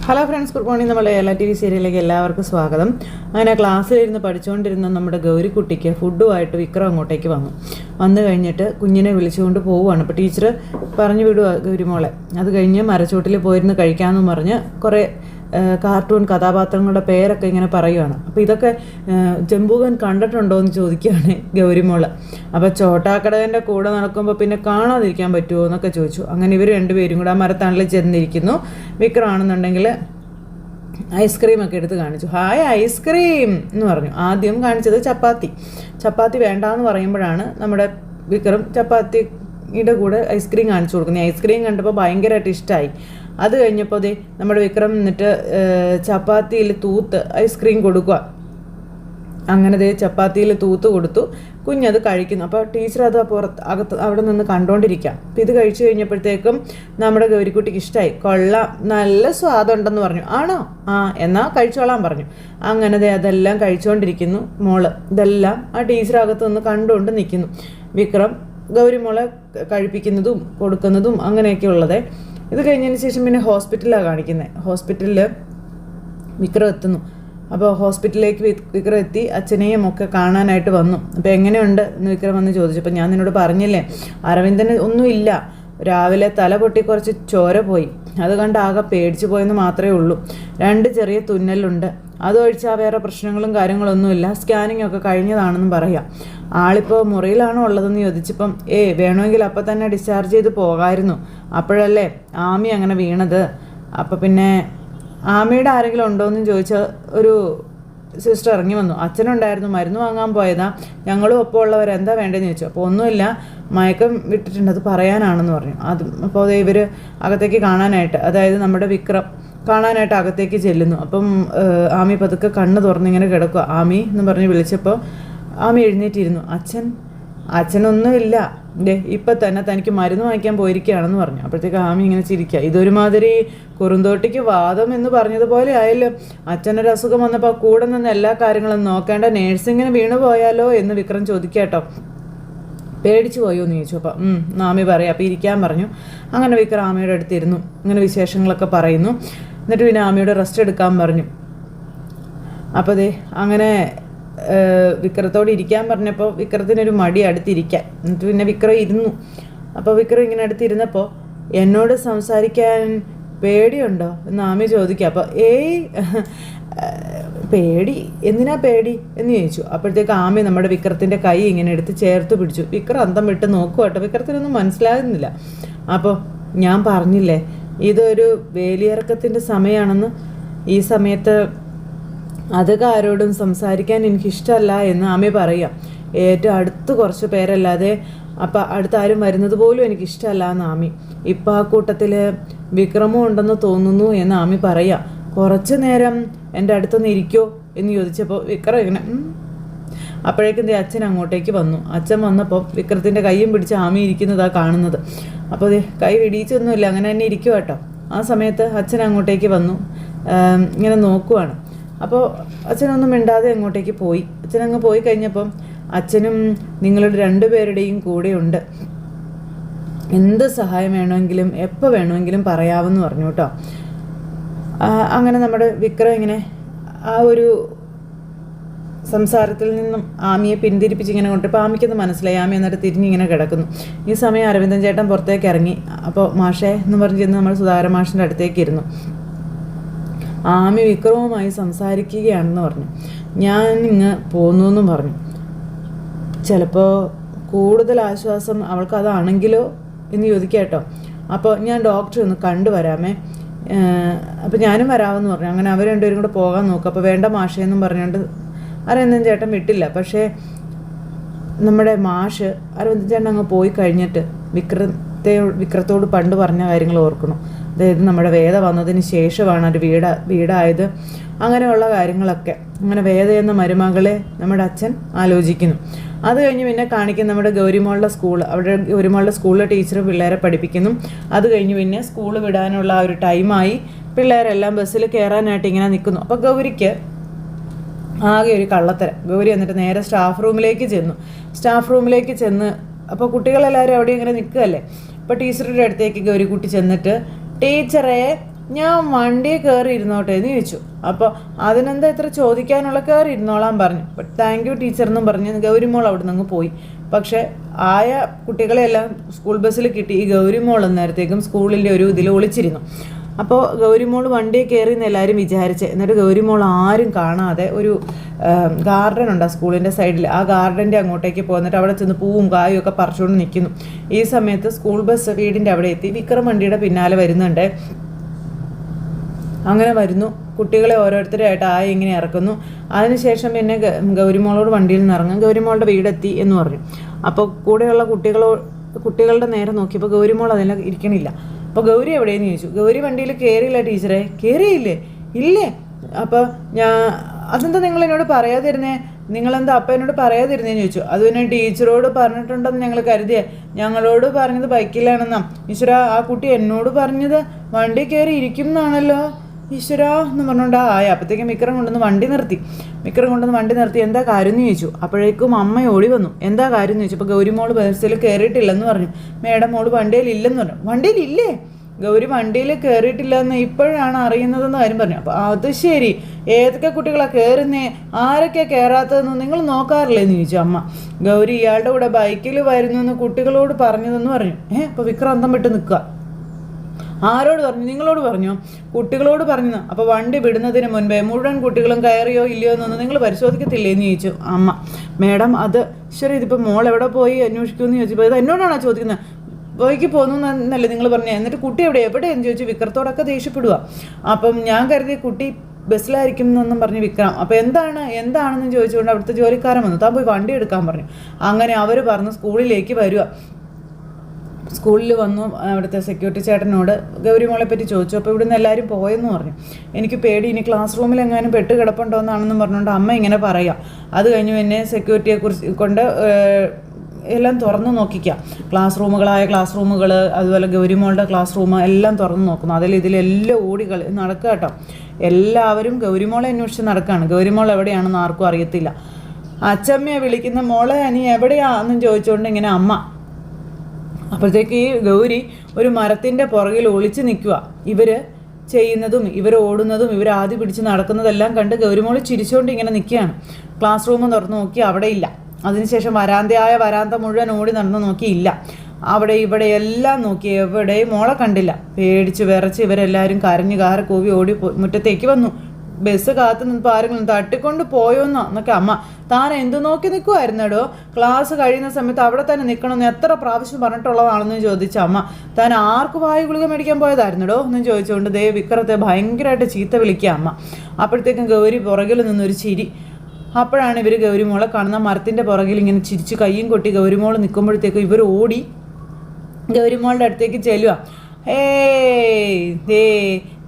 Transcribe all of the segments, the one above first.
Hello friends, good morning. നമ്മുടെ എല്ലാ T V സീരിയലിലേക്ക് എല്ലാവർക്കും സ്വാഗതം. അങ്ങനെ ക്ലാസ്സിലിരുന്ന് പഠിച്ചുകൊണ്ടിരുന്ന നമ്മുടെ ഗൗരിക്കുട്ടിക്ക് ഫുഡുമായിട്ട് വിക്രം അങ്ങോട്ടേക്ക് വന്നു കഴിഞ്ഞിട്ട് കുഞ്ഞിനെ വിളിച്ചുകൊണ്ട് പോവുകയാണ്. അപ്പോൾ ടീച്ചർ പറഞ്ഞു വിടുക ഗൗരിമോളെ. അത് കഴിഞ്ഞ് മരച്ചോട്ടിൽ പോയിരുന്ന് കഴിക്കാമെന്ന് പറഞ്ഞ് കുറേ കാർട്ടൂൺ കഥാപാത്രങ്ങളുടെ പേരൊക്കെ ഇങ്ങനെ പറയുകയാണ്. അപ്പോൾ ഇതൊക്കെ ജംബൂകൻ കണ്ടിട്ടുണ്ടോ എന്ന് ചോദിക്കുകയാണ് ഗൗരിമോള്. അപ്പോൾ ചോട്ടാക്കടകൻ്റെ കൂടെ നടക്കുമ്പോൾ പിന്നെ കാണാതിരിക്കാൻ പറ്റുമോ എന്നൊക്കെ ചോദിച്ചു. അങ്ങനെ ഇവർ രണ്ടുപേരും കൂടെ ആ മരത്തണലിൽ ചെന്നിരിക്കുന്നു. വിക്രമാണെന്നുണ്ടെങ്കിൽ ഐസ്ക്രീമൊക്കെ എടുത്ത് കാണിച്ചു. ഹായ് ഐസ്ക്രീം എന്ന് പറഞ്ഞു. ആദ്യം കാണിച്ചത് ചപ്പാത്തി വേണ്ടാന്ന് പറയുമ്പോഴാണ് നമ്മുടെ വിക്രം ചപ്പാത്തിയുടെ കൂടെ ഐസ്ക്രീം കാണിച്ചു കൊടുക്കുന്നത്. ഐസ്ക്രീം കണ്ടപ്പോൾ ഭയങ്കരമായിട്ട് ഇഷ്ടമായി. അത് കഴിഞ്ഞപ്പോൾ നമ്മുടെ വിക്രം എന്നിട്ട് ചപ്പാത്തിയിൽ തൂത്ത് ഐസ്ക്രീം കൊടുക്കുക. അങ്ങനെ ചപ്പാത്തിയിൽ തൂത്ത് കൊടുത്തു. കുഞ്ഞത് കഴിക്കുന്നു. അപ്പോൾ ടീച്ചർ അത് അവിടെ നിന്ന് കണ്ടുകൊണ്ടിരിക്കാം. അപ്പോൾ ഇത് കഴിച്ചു കഴിഞ്ഞപ്പോഴത്തേക്കും നമ്മുടെ ഗൗരിക്കുട്ടിക്ക് ഇഷ്ടമായി. കൊള്ളാം, നല്ല സ്വാദുണ്ടെന്ന് പറഞ്ഞു. ആണോ? എന്നാൽ കഴിച്ചോളാൻ പറഞ്ഞു. അങ്ങനെ അതെല്ലാം കഴിച്ചുകൊണ്ടിരിക്കുന്നു മോള്. ഇതെല്ലാം ആ ടീച്ചർ അകത്ത് നിന്ന് കണ്ടുകൊണ്ട് നിൽക്കുന്നു. വിക്രം ഗൗരിമോളെ കഴിപ്പിക്കുന്നതും കൊടുക്കുന്നതും അങ്ങനെയൊക്കെ ഉള്ളത്. ഇത് കഴിഞ്ഞതിന് ശേഷം പിന്നെ ഹോസ്പിറ്റലിലാണ് കാണിക്കുന്നത്. ഹോസ്പിറ്റലിൽ വിക്രം എത്തുന്നു. അപ്പോൾ ഹോസ്പിറ്റലിലേക്ക് വിക്രം എത്തി അച്ഛനെയും ഒക്കെ കാണാനായിട്ട് വന്നു. അപ്പോൾ എങ്ങനെയുണ്ട് എന്ന് വിക്രം വന്ന് ചോദിച്ചു. അപ്പോൾ ഞാൻ നിന്നോട് പറഞ്ഞില്ലേ, അരവിന്ദന് ഒന്നുമില്ല, രാവിലെ തല പൊട്ടി കുറച്ച് ചോര പോയി, അത് കണ്ട് ആകെ പേടിച്ചു പോയെന്ന് മാത്രമേ ഉള്ളൂ. 2 ചെറിയ തുന്നലുണ്ട്, അതൊഴിച്ചാൽ വേറെ പ്രശ്നങ്ങളും കാര്യങ്ങളൊന്നുമില്ല. സ്കാനിങ് ഒക്കെ കഴിഞ്ഞതാണെന്നും പറയാം. ആളിപ്പോൾ മുറിയിലാണോ ഉള്ളതെന്ന് ചോദിച്ചപ്പം വേണമെങ്കിൽ അപ്പം തന്നെ ഡിസ്ചാർജ് ചെയ്ത് പോകാമായിരുന്നു, അപ്പോഴല്ലേ ആമി അങ്ങനെ വീണത്. അപ്പം പിന്നെ ആമിയുടെ ആരെങ്കിലും ഉണ്ടോ എന്ന് ചോദിച്ചാൽ ഒരു സിസ്റ്റർ ഇറങ്ങി വന്നു. അച്ഛനുണ്ടായിരുന്നു, മരുന്ന് വാങ്ങാൻ പോയതാ, ഞങ്ങളും ഒപ്പം ഉള്ളവർ എന്താ വേണ്ടതെന്ന് ചോദിച്ചു. അപ്പോൾ ഒന്നുമില്ല, മയക്കം വിട്ടിട്ടുണ്ട്, അത് പറയാനാണെന്ന് പറഞ്ഞു. അപ്പോൾ ഇവർ അകത്തേക്ക് കാണാനായിട്ട്, അതായത് നമ്മുടെ വിക്രം കാണാനായിട്ട് അകത്തേക്ക് ചെല്ലുന്നു. അപ്പം ആമി പതുക്കെ കണ്ണ് തുറന്നിങ്ങനെ കിടക്കുക. ആമി എന്ന് പറഞ്ഞ് വിളിച്ചപ്പോൾ ആമി എഴുന്നേറ്റിരുന്നു. അച്ഛനൊന്നുമില്ല, ഇപ്പം തന്നെ തനിക്ക് മരുന്ന് വാങ്ങിക്കാൻ പോയിരിക്കുകയാണെന്ന് പറഞ്ഞു. അപ്പോഴത്തേക്ക് ആമി ഇങ്ങനെ ചിരിക്കുക. ഇതൊരുമാതിരി കുറുന്തോട്ടിക്ക് വാദം എന്ന് പറഞ്ഞതുപോലെ ആയല്ലോ. അച്ഛനൊരു അസുഖം വന്നപ്പോൾ കൂടെ നിന്ന് എല്ലാ കാര്യങ്ങളും നോക്കേണ്ട നേഴ്സിങ്ങിന് വീണു പോയാലോ എന്ന് വിക്രം ചോദിക്കാട്ടോ. പേടിച്ചു പോയോ എന്ന് ചോദിച്ചു. അപ്പം ആമി പറയാം. അപ്പോൾ ഇരിക്കാൻ പറഞ്ഞു. അങ്ങനെ വിക്രം ആമിയുടെ അടുത്തിരുന്നു. ഇങ്ങനെ വിശേഷങ്ങളൊക്കെ പറയുന്നു. എന്നിട്ട് പിന്നെ ആമിയുടെ റെസ്റ്റ് എടുക്കാൻ പറഞ്ഞു. അപ്പോൾ അങ്ങനെ വിക്രത്തോട് ഇരിക്കാൻ പറഞ്ഞപ്പോൾ വിക്രത്തിനൊരു മടി അടുത്തിരിക്കാൻ. എന്നിട്ട് പിന്നെ വിക്രം ഇരുന്നു. അപ്പോൾ വിക്രം ഇങ്ങനെ അടുത്തിരുന്നപ്പോൾ എന്നോട് സംസാരിക്കാൻ പേടിയുണ്ടോ എന്ന് ആമി ചോദിക്കുക. അപ്പോൾ പേടി, എന്തിനാ പേടി എന്ന് ചോദിച്ചു. അപ്പോഴത്തേക്ക് ആമി നമ്മുടെ വിക്രത്തിൻ്റെ കൈ ഇങ്ങനെ എടുത്ത് ചേർത്ത് പിടിച്ചു. വിക്രം അന്തം വിട്ട് നോക്കുക കേട്ടോ. വിക്രത്തിനൊന്നും മനസ്സിലാകുന്നില്ല. അപ്പോൾ ഞാൻ പറഞ്ഞില്ലേ, ഇതൊരു വേലിയിറക്കത്തിൻ്റെ സമയമാണെന്ന്. ഈ സമയത്ത് അധികാരോടും സംസാരിക്കാൻ എനിക്കിഷ്ടമല്ല എന്ന് ആമി പറയാം. ഏറ്റവും അടുത്ത് കുറച്ച് പേരല്ലാതെ അപ്പം അടുത്താരും വരുന്നത് പോലും എനിക്കിഷ്ടമല്ല എന്ന് ആമി. ഇപ്പം ആ കൂട്ടത്തിൽ വിക്രമം ഉണ്ടെന്ന് തോന്നുന്നു എന്ന് ആമി പറയാം. കുറച്ച് നേരം എൻ്റെ അടുത്തൊന്ന് ഇരിക്കോ എന്ന് ചോദിച്ചപ്പോൾ വിക്രം ഇങ്ങനെ അപ്പോഴേക്കും അച്ഛൻ അങ്ങോട്ടേക്ക് വന്നു. അച്ഛൻ വന്നപ്പോൾ വിക്രത്തിൻ്റെ കൈയും പിടിച്ച് ആമി ഇരിക്കുന്നതാണ് കാണുന്നത്. അപ്പോൾ കൈ പിടിച്ചൊന്നുമില്ല, അങ്ങനെ തന്നെ ഇരിക്കുക കേട്ടോ. ആ സമയത്ത് അച്ഛൻ അങ്ങോട്ടേക്ക് വന്നു, ഇങ്ങനെ നോക്കുവാണ്. അപ്പോൾ അച്ഛനൊന്നും മിണ്ടാതെ അങ്ങോട്ടേക്ക് പോയി. അച്ഛനങ്ങ് പോയി കഴിഞ്ഞപ്പം അച്ഛനും നിങ്ങളുടെ 2 പേരുടെയും കൂടെയുണ്ട്, എന്ത് സഹായം വേണമെങ്കിലും എപ്പോൾ വേണമെങ്കിലും പറയാമെന്ന് പറഞ്ഞു കേട്ടോ. അങ്ങനെ നമ്മുടെ വിക്രം ഇങ്ങനെ ആ ഒരു സംസാരത്തിൽ നിന്നും ആമിയെ പിന്തിരിപ്പിച്ച് ഇങ്ങനെ കൊണ്ട്. ഇപ്പോൾ ആമിക്കൊന്ന് മനസ്സിലായി. ആമി എന്നിട്ട് തിരിഞ്ഞിങ്ങനെ കിടക്കുന്നു. ഈ സമയം അരവിന്ദൻ ചേട്ടൻ പുറത്തേക്ക് ഇറങ്ങി. അപ്പോൾ മാഷേ എന്ന് പറഞ്ഞ് ചെന്ന് നമ്മൾ സുധാകരൻ മാഷിൻ്റെ അടുത്തേക്ക് ഇരുന്നു. ആമി വിക്രവുമായി സംസാരിക്കുകയാണെന്ന് പറഞ്ഞു. ഞാൻ ഇങ്ങ് പോന്നു എന്നും പറഞ്ഞു. ചിലപ്പോൾ കൂടുതൽ ആശ്വാസം അവൾക്കതാണെങ്കിലോ എന്ന് ചോദിക്കാട്ടോ. അപ്പോൾ ഞാൻ ഡോക്ടറെ ഒന്ന് കണ്ടുവരാമേ, അപ്പോൾ ഞാനും വരാമെന്ന് പറഞ്ഞു. അങ്ങനെ അവർ 2 പേരും കൂടെ പോകാൻ നോക്കും. അപ്പോൾ വേണ്ട മാഷെന്നും പറഞ്ഞുകൊണ്ട് അരവിന്ദൻ ചേട്ടൻ വിട്ടില്ല. പക്ഷേ നമ്മുടെ മാഷ് അരവിന്ദൻ ചേട്ടൻ അങ്ങ് പോയി കഴിഞ്ഞിട്ട് വിക്രത്തോട് പണ്ട് പറഞ്ഞ കാര്യങ്ങൾ ഓർക്കണം. അതായത് നമ്മുടെ വേദ വന്നതിന് ശേഷമാണ് ഒരു വീടായത്, അങ്ങനെയുള്ള കാര്യങ്ങളൊക്കെ. അങ്ങനെ വേദ എന്ന മരുമകളെ നമ്മുടെ അച്ഛൻ ആലോചിക്കുന്നു. അത് കഴിഞ്ഞ് പിന്നെ കാണിക്കുന്ന നമ്മുടെ ഗൗരിമോളുടെ സ്കൂൾ. അവിടെ ഗൗരിമോളുടെ സ്കൂളിലെ ടീച്ചർ പിള്ളേരെ പഠിപ്പിക്കുന്നു. അത് കഴിഞ്ഞ് പിന്നെ സ്കൂൾ വിടാനുള്ള ആ ഒരു ടൈമായി. പിള്ളേരെല്ലാം ബസ്സിൽ കയറാനായിട്ട് ഇങ്ങനെ നിൽക്കുന്നു. അപ്പോൾ ഗൗരിക്ക് ആകെ ഒരു കള്ളത്തരം. ഗൗരി എന്നിട്ട് നേരെ സ്റ്റാഫ് റൂമിലേക്ക് ചെന്ന് അപ്പോൾ കുട്ടികളെല്ലാവരും അവിടെ ഇങ്ങനെ നിൽക്കുകയല്ലേ. അപ്പോൾ ടീച്ചറുടെ അടുത്തേക്ക് ഗൗരിക്കുട്ടി ചെന്നിട്ട്, ടീച്ചറെ ഞാൻ വണ്ടിയിൽ കയറി ഇരുന്നോട്ടെ എന്ന് ചോദിച്ചു. അപ്പോൾ അതിനെന്താ ഇത്ര ചോദിക്കാനുള്ള, കയറി ഇരുന്നോളാൻ പറഞ്ഞു. താങ്ക് യു ടീച്ചർ എന്നും പറഞ്ഞ് ഗൗരിമോൾ അവിടെ നിന്ന് പോയി. പക്ഷേ ആയ കുട്ടികളെല്ലാം സ്കൂൾ ബസ്സിൽ കിട്ടി. ഈ ഗൗരിമോൾ നേരത്തേക്കും സ്കൂളിൻ്റെ ഒരു ഇതിൽ ഒളിച്ചിരുന്നു. അപ്പോൾ ഗൗരിമോൾ വണ്ടിയിൽ കയറി എന്ന് എല്ലാവരും വിചാരിച്ച്. എന്നിട്ട് ഗൗരിമോൾ ആരും കാണാതെ ഒരു ഗാർഡൻ ഉണ്ട് സ്കൂളിൻ്റെ സൈഡിൽ. ആ ഗാർഡൻ്റെ അങ്ങോട്ടേക്ക് പോന്നിട്ട് അവിടെ ചെന്ന് പൂവും കായും ഒക്കെ പറിച്ചുകൊണ്ട് നിൽക്കുന്നു. ഈ സമയത്ത് സ്കൂൾ ബസ് വീടിൻ്റെ അവിടെ എത്തി. വിക്രം വണ്ടിയുടെ പിന്നാലെ വരുന്നുണ്ട്. അങ്ങനെ വരുന്നു. കുട്ടികളെ ഓരോരുത്തരായിട്ട് ഇങ്ങനെ ഇറക്കുന്നു. അതിനുശേഷം പിന്നെ ഗൗരിമോളോട് വണ്ടിയിൽ നിന്ന് ഇറങ്ങും. ഗൗരിമോളുടെ വീടെത്തി എന്ന് പറഞ്ഞു. അപ്പോൾ കൂടെയുള്ള കുട്ടികളുടെ നേരെ നോക്കിയപ്പോൾ ഗൗരിമോൾ അതിൽ ഇരിക്കണില്ല. അപ്പോൾ ഗൗരി എവിടെയെന്ന് ചോദിച്ചു. ഗൗരി വണ്ടിയിൽ കയറിയില്ല ടീച്ചറെ. കയറിയില്ലേ? ഇല്ലേ. അപ്പോൾ അതെന്താ നിങ്ങൾ എന്നോട് പറയാതിരുന്നേ? നിങ്ങളെന്താ അപ്പം എന്നോട് പറയാതിരുന്നേന്ന് ചോദിച്ചു. അത് പിന്നെ ടീച്ചറോട് പറഞ്ഞിട്ടുണ്ടെന്ന് ഞങ്ങൾ കരുതിയേ. ഞങ്ങളോട് പറഞ്ഞത് ബൈക്കിലാണെന്നാ. ഈശ്വര, ആ കുട്ടി എന്നോട് പറഞ്ഞത് വണ്ടി കയറി ഇരിക്കും എന്നാണല്ലോ ഈശ്വര എന്ന് പറഞ്ഞുകൊണ്ട് അപ്പോഴത്തേക്കും വിക്രം കൊണ്ടുവന്ന് വണ്ടി നിർത്തി. എന്താ കാര്യം എന്ന് ചോദിച്ചു. അപ്പോഴേക്കും അമ്മ ഓടി വന്നു. എന്താ കാര്യം എന്ന് ചോദിച്ചു. അപ്പോൾ ഗൗരിമോൾ ബസ്സിൽ കയറിയിട്ടില്ലെന്ന് പറഞ്ഞു. മേഡം മോള് വണ്ടിയിൽ ഇല്ലെന്ന് പറഞ്ഞു. വണ്ടിയിലില്ലേ? ഗൗരി വണ്ടിയിൽ കയറിയിട്ടില്ല എന്ന് ഇപ്പോഴാണ് അറിയുന്നതെന്ന് കാര്യം പറഞ്ഞു. അപ്പോൾ അത് ശരി, ഏതൊക്കെ കുട്ടികളാണ് കയറുന്നേ, ആരൊക്കെയാണ് കയറാത്തതെന്ന് നിങ്ങൾ നോക്കാറില്ലേ എന്ന് ചോദിച്ചു അമ്മ. ഗൗരി ഇയാളുടെ കൂടെ ബൈക്കിൽ വരുന്നു എന്ന് കുട്ടികളോട് പറഞ്ഞതെന്ന് പറഞ്ഞു. അപ്പോൾ വിക്രം അന്തം വിട്ട് നിൽക്കുക. ആരോട് പറഞ്ഞു? നിങ്ങളോട് പറഞ്ഞോ? കുട്ടികളോട് പറഞ്ഞു. അപ്പോൾ വണ്ടി വിടുന്നതിന് മുൻപേ മുഴുവൻ കുട്ടികളും കയറിയോ ഇല്ലയോ എന്നൊന്നും നിങ്ങൾ പരിശോധിക്കത്തില്ലേ എന്ന് ചോദിച്ചു അമ്മ. മേഡം അത് ശരി, ഇതിപ്പോൾ മോൾ എവിടെ പോയി അന്വേഷിക്കുമെന്ന് ചോദിച്ചപ്പോൾ ഇത് എന്നോടാണോ ചോദിക്കുന്നത്? പോയിക്ക് പോന്നു എന്നല്ലേ നിങ്ങൾ പറഞ്ഞത്? എന്നിട്ട് കുട്ടി എവിടെയെന്ന് ചോദിച്ചു. വിക്രത്തോടൊക്കെ ദേഷ്യപ്പെടുക. അപ്പം ഞാൻ കരുതി കുട്ടി ബസ്സിലായിരിക്കും എന്നൊന്നും പറഞ്ഞ് വിക്രം. അപ്പോൾ എന്താണെന്ന് ചോദിച്ചുകൊണ്ട് അവിടുത്തെ ജോലിക്കാരൻ വന്നു. താൻ പോയി വണ്ടി എടുക്കാൻ പറഞ്ഞു. അങ്ങനെ അവർ പറഞ്ഞു സ്കൂളിലേക്ക് വരിക. സ്കൂളിൽ വന്നു. അവിടുത്തെ സെക്യൂരിറ്റി ചേട്ടനോട് ഗൗരിമോളെ പറ്റി ചോദിച്ചു. അപ്പോൾ ഇവിടുന്ന് എല്ലാവരും പോയെന്ന് പറഞ്ഞു. എനിക്ക് പേടി, ഇനി ക്ലാസ് റൂമിൽ എങ്ങാനും പെട്ട് കിടപ്പുണ്ടോ എന്നാണെന്നും പറഞ്ഞുകൊണ്ട് അമ്മ ഇങ്ങനെ പറയാം. അത് കഴിഞ്ഞ് പിന്നെ സെക്യൂരിറ്റിയെക്കുറിച്ച് കൊണ്ട് എല്ലാം തുറന്നു നോക്കിക്കാം. ക്ലാസ് റൂമുകൾ, അതുപോലെ ഗൗരിമോളുടെ ക്ലാസ് റൂം എല്ലാം തുറന്നു നോക്കുന്നു. ഇതിലെല്ലാം നടക്കുക കേട്ടോ. എല്ലാവരും ഗൗരിമോളെ അന്വേഷിച്ച് നടക്കുകയാണ്. ഗൗരിമോൾ എവിടെയാണെന്ന് ആർക്കും അറിയത്തില്ല. അച്ചമ്മയെ വിളിക്കുന്ന മോളെ നീ എവിടെയാണെന്നും ചോദിച്ചുകൊണ്ട് ഇങ്ങനെ അമ്മ. അപ്പോഴത്തേക്ക് ഈ ഗൗരി ഒരു മരത്തിൻ്റെ പുറകിൽ ഒളിച്ച് നിൽക്കുക. ഇവർ ചെയ്യുന്നതും ഇവർ ഓടുന്നതും ഇവർ ആദ്യം പിടിച്ച് നടക്കുന്നതെല്ലാം കണ്ട് ഗൗരിമോൾ ചിരിച്ചുകൊണ്ട് ഇങ്ങനെ നിൽക്കുകയാണ്. ക്ലാസ് റൂം തുറന്ന് നോക്കി, അവിടെ ഇല്ല. അതിനുശേഷം വരാന്ത മുഴുവൻ ഓടി നടന്ന് നോക്കിയില്ല. അവിടെ ഇവിടെ എല്ലാം നോക്കി, എവിടെയും മോളെ കണ്ടില്ല. പേടിച്ച് വിറച്ച് ഇവരെല്ലാവരും കരഞ്ഞ് കൂവി ഓടി മുറ്റത്തേക്ക് വന്നു. ബസ് കാത്തു നിന്നപ്പോൾ ആരെങ്കിലും തട്ടിക്കൊണ്ട് പോയോന്നോ എന്നൊക്കെ അമ്മ. താൻ എന്തു നോക്കി നിൽക്കുമായിരുന്നടോ? ക്ലാസ് കഴിയുന്ന സമയത്ത് അവിടെ തന്നെ നിൽക്കണമെന്ന് എത്ര പ്രാവശ്യം പറഞ്ഞിട്ടുള്ളതാണെന്ന് ചോദിച്ച അമ്മ. താൻ ആർക്ക് വായു ഗുളിക മേടിക്കാൻ പോയതായിരുന്നടോ എന്നും ചോദിച്ചുകൊണ്ട് വിക്രത്തെ ഭയങ്കരമായിട്ട് ചീത്ത വിളിക്കുക അമ്മ. അപ്പോഴത്തേക്കും ഗൗരി പുറകിൽ നിന്നൊരു ചിരി. അപ്പോഴാണ് ഇവർ ഗൗരിമോളെ കാണുന്ന. മരത്തിൻ്റെ പുറകിൽ ഇങ്ങനെ ചിരിച്ച് കയ്യും കൊട്ടി ഗൗരിമോൾ നിൽക്കുമ്പോഴത്തേക്കും ഇവർ ഓടി ഗൗരിമോളുടെ അടുത്തേക്ക് ചെല്ലുക.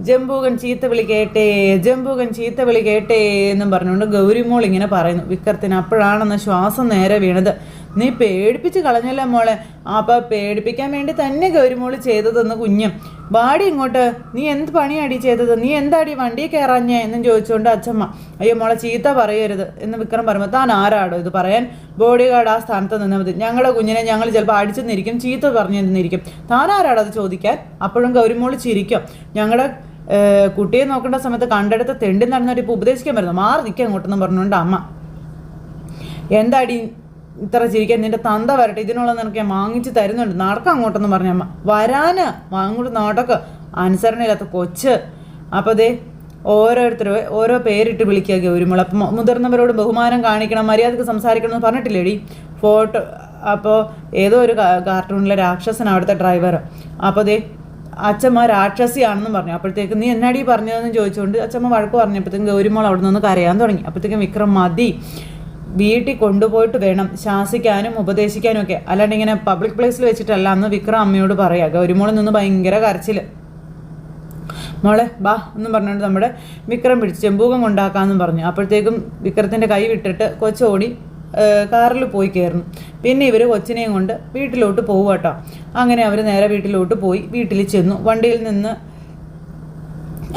ജംബൂകൻ ചീത്ത വിളി കേട്ടേ എന്നും പറഞ്ഞുകൊണ്ട് ഗൗരിമോൾ ഇങ്ങനെ പറയുന്നു. വിക്രത്തിന് അപ്പോഴാണെന്ന് ശ്വാസം നേരെ വീണത്. നീ പേടിപ്പിച്ച് കളഞ്ഞല്ലോ മോളെ. അപ്പം പേടിപ്പിക്കാൻ വേണ്ടി തന്നെ ഗൗരിമോൾ ചെയ്തതെന്ന് കുഞ്ഞും. വാടി ഇങ്ങോട്ട്, നീ എന്ത് പണിയാടി ചെയ്തത്? നീ എന്താടി വണ്ടിയിൽ കയറാഞ്ഞേ എന്നും ചോദിച്ചുകൊണ്ട് അച്ഛമ്മ. അയ്യോ മോളെ ചീത്ത പറയരുത് എന്ന് വിക്രം പറയുമ്പോൾ, താൻ ആരാടോ ഇത് പറയാൻ? ബോഡി ഗാർഡ് ആ സ്ഥാനത്ത് നിന്നാൽ മതി. ഞങ്ങളുടെ കുഞ്ഞിനെ ഞങ്ങൾ ചിലപ്പോൾ അടിച്ചെന്നിരിക്കും, ചീത്ത പറഞ്ഞു തന്നിരിക്കും. താൻ ആരാടോ അത് ചോദിക്കാൻ? അപ്പോഴും ഗൗരിമോൾ ചിരിക്കും. ഞങ്ങളുടെ കുട്ടിയെ നോക്കേണ്ട സമയത്ത് കണ്ടെടുത്ത് തെണ്ടി നടന്നിട്ട് ഇപ്പോൾ ഉപദേശിക്കാൻ വരുന്നു. മാറി നിൽക്കുക അങ്ങോട്ടെന്ന് പറഞ്ഞുകൊണ്ട് അമ്മ. എന്താടി ഇത്ര ചിരിക്കാൻ? നിന്റെ തന്ത വരട്ടെ, ഇതിനുള്ള നിനക്ക് ഞാൻ വാങ്ങിച്ച് തരുന്നുണ്ട്, നടക്കാം അങ്ങോട്ടെന്ന് പറഞ്ഞമ്മ. വരാന് അങ്ങോട്ട് നടക്ക്, അനുസരണയില്ലാത്ത കൊച്ച്. അപ്പോൾ ഓരോരുത്തരും ഓരോ പേരിട്ട് വിളിക്കുക ഗൗരിമോൾ. അപ്പം മുതിർന്നവരോട് ബഹുമാനം കാണിക്കണം, മര്യാദക്ക് സംസാരിക്കണം എന്ന് പറഞ്ഞിട്ടില്ലേടി ഫോട്ടോ. അപ്പോൾ ഏതോ ഒരു കാർട്ടൂണിലെ രാക്ഷസനാണ് അവിടുത്തെ ഡ്രൈവർ. അപ്പോൾ അച്ഛമ്മ രാക്ഷസിയാണെന്നും പറഞ്ഞു. അപ്പോഴത്തേക്ക് നീ എന്നാടി പറഞ്ഞതെന്ന് ചോദിച്ചുകൊണ്ട് അച്ഛമ്മ വഴക്ക് പറഞ്ഞപ്പോഴത്തേക്കും ഗൗരിമോൾ അവിടെ നിന്ന് കരയാൻ തുടങ്ങി. അപ്പോഴത്തേക്കും വിക്രം മതി, വീട്ടിൽ കൊണ്ടുപോയിട്ട് വേണം ശാസിക്കാനും ഉപദേശിക്കാനും ഒക്കെ, അല്ലാണ്ട് ഇങ്ങനെ പബ്ലിക് പ്ലേസിൽ വെച്ചിട്ടല്ല എന്ന് വിക്രം അമ്മയോട് പറയാം. ഗൗരിമോളിൽ നിന്ന് ഭയങ്കര കരച്ചിൽ. മോളെ ബാ എന്നും പറഞ്ഞുകൊണ്ട് നമ്മുടെ വിക്രം പിടിച്ച് ചെമ്പൂകം കൊണ്ടാക്കാമെന്നും പറഞ്ഞു. അപ്പോഴത്തേക്കും വിക്രത്തിൻ്റെ കൈ വിട്ടിട്ട് കൊച്ചോടി കാറിൽ പോയി കയറുന്നു. പിന്നെ ഇവർ കൊച്ചിനെയും കൊണ്ട് വീട്ടിലോട്ട് പോകും കേട്ടോ. അങ്ങനെ അവർ നേരെ വീട്ടിലോട്ട് പോയി. വീട്ടിൽ ചെന്നു. വണ്ടിയിൽ നിന്ന്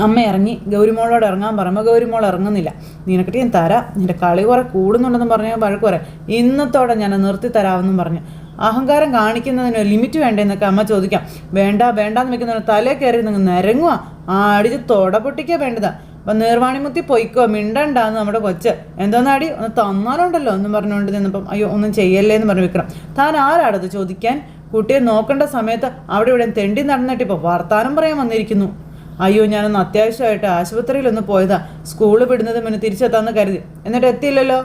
അമ്മ ഇറങ്ങി ഗൗരിമോളോട് ഇറങ്ങാൻ പറയുമ്പോൾ ഗൗരിമോൾ ഇറങ്ങുന്നില്ല. നിനക്കിട്ട് ഞാൻ തരാം, നിൻ്റെ കളി കുറെ കൂടുന്നുണ്ടെന്ന് പറഞ്ഞാൽ വഴക്ക് പറയാം. ഇന്നത്തോടെ ഞാൻ നിർത്തി തരാമെന്നും പറഞ്ഞു. അഹങ്കാരം കാണിക്കുന്നതിന് ലിമിറ്റ് വേണ്ടേന്നൊക്കെ അമ്മ ചോദിക്കാം. വേണ്ടാന്ന് വെക്കുന്നതിന് തലേ കയറി നിങ്ങൾ നിരങ്ങുക അടിച്ച് തൊട പൊട്ടിക്കാ വേണ്ടതാ. അപ്പം നീർവാണിമുത്തി പൊയ്ക്കോ, മിണ്ടണ്ടാന്ന് നമ്മുടെ കൊച്ച്. എന്തോന്നാടി ഒന്ന് തന്നാലുണ്ടല്ലോ എന്നും പറഞ്ഞുകൊണ്ട് നിന്നപ്പം അയ്യോ ഒന്നും ചെയ്യല്ലേ എന്ന് പറഞ്ഞു വിക്രം. താൻ ആരാടത് ചോദിക്കാൻ? കുട്ടിയെ നോക്കേണ്ട സമയത്ത് അവിടെ ഇവിടെ തെണ്ടി നടന്നിട്ട് ഇപ്പോൾ വർത്താനം പറയാൻ വന്നിരിക്കുന്നു. അയ്യോ ഞാനൊന്ന് അത്യാവശ്യമായിട്ട് ആശുപത്രിയിലൊന്ന് പോയതാ, സ്കൂള് വിടുന്നത് മുന്നേ തിരിച്ചെത്താന്ന് കരുതി. എന്നിട്ട് എത്തിയില്ലല്ലോ.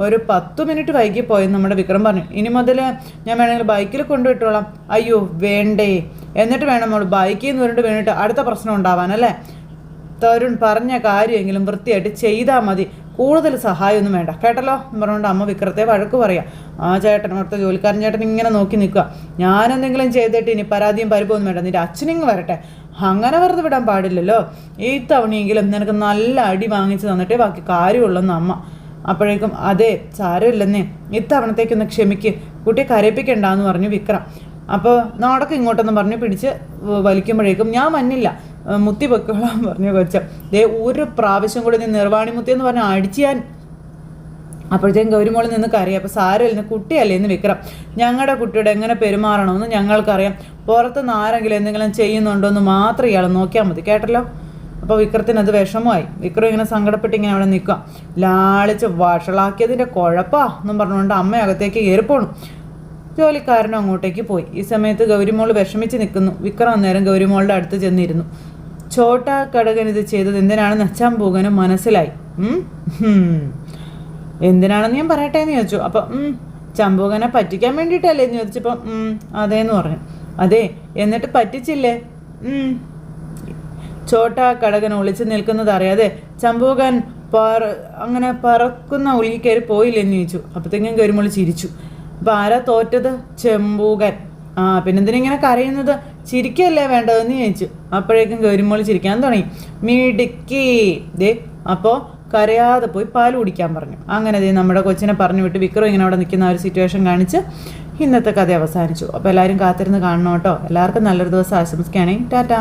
ഒരു 10 മിനിറ്റ് വൈകി പോയെന്ന് നമ്മുടെ വിക്രം പറഞ്ഞു. ഇനി മുതൽ ഞാൻ വേണമെങ്കിൽ ബൈക്കിൽ കൊണ്ടുവിട്ടോളാം. അയ്യോ വേണ്ടേ, എന്നിട്ട് വേണം നമ്മൾ ബൈക്കിൽ നിന്ന് വരണ്ട് വീണിട്ട് അടുത്ത പ്രശ്നം ഉണ്ടാവാനല്ലേ. തരുൺ പറഞ്ഞ കാര്യമെങ്കിലും വൃത്തിയായിട്ട് ചെയ്താൽ മതി, കൂടുതൽ സഹായമൊന്നും വേണ്ട കേട്ടല്ലോ എന്ന് പറഞ്ഞുകൊണ്ട് അമ്മ വിക്രത്തെ വഴക്ക് പറയാം. ആ ചേട്ടൻ, അവിടുത്തെ ജോലിക്കാരൻ ചേട്ടൻ ഇങ്ങനെ നോക്കി നിൽക്കുക. ഞാനെന്തെങ്കിലും ചെയ്തിട്ട് ഇനി പരാതിയും പരിഭവമൊന്നും വേണ്ട, നിന്റെ അച്ഛനിങ്ങ് വരട്ടെ. അങ്ങനെ വെറുതെ വിടാൻ പാടില്ലല്ലോ. ഈ തവണയെങ്കിലും നിനക്ക് നല്ല അടി വാങ്ങിച്ച് തന്നിട്ടേ ബാക്കി കാര്യമുള്ളെന്ന് അമ്മ. അപ്പോഴേക്കും അതെ സാരമില്ലെന്നേ, ഇത്തവണത്തേക്കൊന്ന് ക്ഷമിക്ക്, കുട്ടിയെ കരയിപ്പിക്കണ്ടെന്ന് പറഞ്ഞു വിക്രം. അപ്പോൾ നാടൊക്കെ ഇങ്ങോട്ടൊന്നും പറഞ്ഞ് പിടിച്ച് വലിക്കുമ്പോഴേക്കും ഞാൻ മഞ്ഞില്ല, മുത്തി പൊക്കോളാൻ പറഞ്ഞു കൊച്ച. ഒരു പ്രാവശ്യം കൂടി നീ നിർവാണിമുത്തി എന്ന് പറഞ്ഞാൽ അടിച്ചാൻ. അപ്പോഴത്തേക്കും ഗൗരിമോളിൽ നിന്ന് കരയാം. അപ്പോൾ സാരമില്ലെന്ന്, കുട്ടിയല്ലേ എന്ന് വിക്രം. ഞങ്ങളുടെ കുട്ടിയോട് എങ്ങനെ പെരുമാറണമെന്ന് ഞങ്ങൾക്കറിയാം, പുറത്തുനിന്ന് ആരെങ്കിലും എന്തെങ്കിലും ചെയ്യുന്നുണ്ടോ എന്ന് മാത്രം ഇയാൾ നോക്കിയാൽ മതി കേട്ടല്ലോ. അപ്പോൾ വിക്രത്തിന് അത് വിഷമമായി. വിക്രം ഇങ്ങനെ സങ്കടപ്പെട്ട് ഇങ്ങനെ അവിടെ നിൽക്കുക. ലാളിച്ച് വഷളാക്കിയതിൻ്റെ കുഴപ്പാ എന്നും പറഞ്ഞുകൊണ്ട് അമ്മ അകത്തേക്ക് കയറിപ്പോണു. ജോലിക്കാരനും അങ്ങോട്ടേക്ക് പോയി. ഈ സമയത്ത് ഗൗരിമോൾ വിഷമിച്ച് നിൽക്കുന്നു. വിക്രം അന്നേരം ഗൗരിമോളുടെ അടുത്ത് ചെന്നിരുന്നു. ചോട്ടാ കടകൻ ഇത് ചെയ്തത് എന്തിനാണെന്ന് ചമ്പൂകനും മനസ്സിലായി. എന്തിനാണെന്ന് ഞാൻ പറയട്ടെ എന്ന് ചോദിച്ചു. അപ്പം ചമ്പൂകനെ പറ്റിക്കാൻ വേണ്ടിയിട്ടല്ലേ എന്ന് ചോദിച്ചപ്പം അതേന്ന് പറഞ്ഞു. അതെ, എന്നിട്ട് പറ്റിച്ചില്ലേ? ചോട്ടാ കടകൻ ഒളിച്ചു നിൽക്കുന്നത് അറിയാതെ ചമ്പൂകൻ അങ്ങനെ പറക്കുന്ന ഒളിയിൽ കയറി പോയില്ലെന്ന് ചോദിച്ചു. അപ്പോഴത്തേക്കും ഗൗരിമോൾ ചിരിച്ചു. അപ്പം ആരാ തോറ്റത്? ചെമ്പൂകൻ. പിന്നെന്തിനിങ്ങനെ കരയുന്നത്? ചിരിക്കല്ലേ വേണ്ടതെന്ന് ചോദിച്ചു. അപ്പോഴേക്കും ഗൗരിമോൾ ചിരിക്കാൻ തുടങ്ങി. മിടുക്കി അപ്പോൾ കരയാതെ പോയി പാൽ കുടിക്കാൻ പറഞ്ഞു. അങ്ങനെ നമ്മുടെ കൊച്ചിനെ പറഞ്ഞു വിട്ട് വിക്രം ഇങ്ങനെ അവിടെ നിൽക്കുന്ന ഒരു സിറ്റുവേഷൻ കാണിച്ച് ഇന്നത്തെ കഥ അവസാനിച്ചു. അപ്പോൾ എല്ലാവരും കാത്തിരുന്ന് കാണണം കേട്ടോ. എല്ലാവർക്കും നല്ലൊരു ദിവസം ആശംസിക്കുകയാണെങ്കിൽ ടാറ്റാ.